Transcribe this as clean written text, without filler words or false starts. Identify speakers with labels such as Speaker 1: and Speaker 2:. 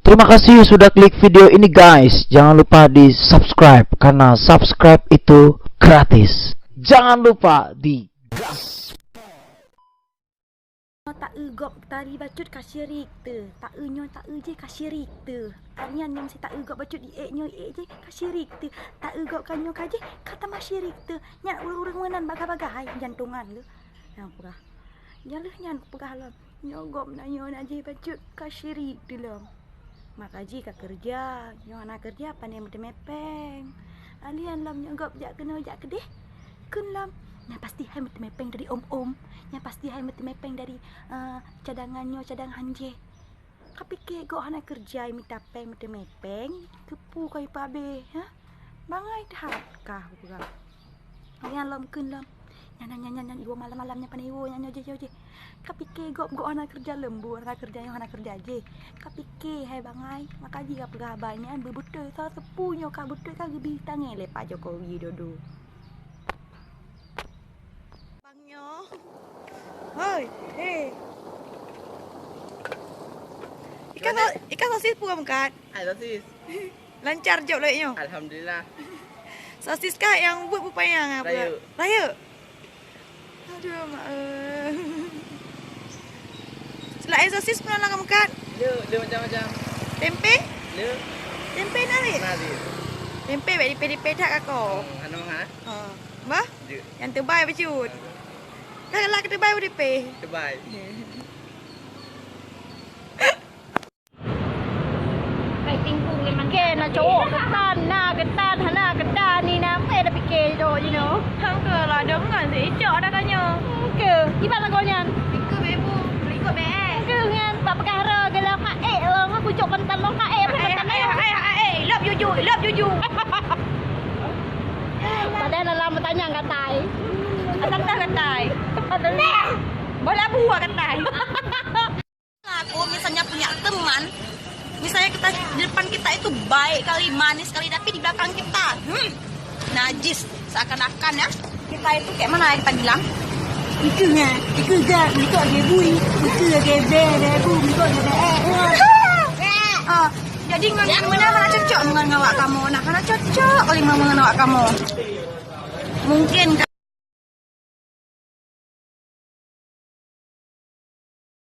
Speaker 1: Terima kasih sudah klik video ini guys. Jangan lupa di subscribe karena subscribe itu gratis. Jangan lupa di gas.
Speaker 2: Tak egop tari bacut kasyirik tu. Tak nyo tak je kasyirik tu. Arian yang si tak egop bacut nyo je kasyirik tu. Tak egop kanyo kaje kata masyirik tu. Nyak urang menan bagai-bagai jantungan lu. Yang purah. Jalah nyan purah lah. Nyogop na nyo na je bacut kasyirik tu lah. Makaji ka kerja, nyo anak kerja pandai mepeng. Alian lam nyogop jak kena jak kedeh. Kun lam yang pasti hai mepeng dari om-om. Yang pasti hai mepeng dari cadangannya cadangan je. Tapi ke go anak kerja minta peng mepeng, kepu kai pabe, ha? Bangai dah kah buka. Alian lam kun lam. Nyan iwo malam-malamnya pandai iwo nyanyo je. Kapike go anak kerja lembu, anak kerja yang anak kerja je. Kapike hai bangai, makaji ka pegabainya bebutul sa sepunya ka betul ka gebi tangi le Pak Jokowi dodo. Bangnya. Hoi, Ikan sosis pun bukan?
Speaker 3: Sosis.
Speaker 2: Lancar jauh leknya.
Speaker 3: Alhamdulillah.
Speaker 2: Sosis kah yang buat pupayang apa? Raya. Aduh, mak. Selain sosis pun orang makan?
Speaker 3: Dia macam-macam.
Speaker 2: Tempe?
Speaker 3: Dia.
Speaker 2: Tempe nari?
Speaker 3: Nari.
Speaker 2: Tempe baik dipedih-pedih tak kau?
Speaker 3: Ana mahal.
Speaker 2: Bah?
Speaker 3: Dia.
Speaker 2: Yang terbaik bacut. Kalau ke terbaik boleh pay.
Speaker 3: Terbaik.
Speaker 2: Ay tingkung memang ke nak cowok ketan hana ketan ni nampai dah fikir tu you know. Hang ke lah dengan si Icok dah tanya. Ke, gimana kau nyan? Ikut bebu, ikut be. Ke nyan, pak perkara gelang mak lah aku cok kentan lo mak love juju. Padahal dalam bertanya katai. Katai. Bola buah katai. Aku misalnya punya teman, misalnya kita di depan kita itu baik kali, manis kali, tapi di belakang kita najis seakan-akan ya. Kita itu kayak mana ya kita bilang? Itu gak, itu ada bui, itu ada bebu, itu ada jadi mana cocok dengan ngawak kamu, nak kana cocok kali dengan ngawak kamu. Mungkin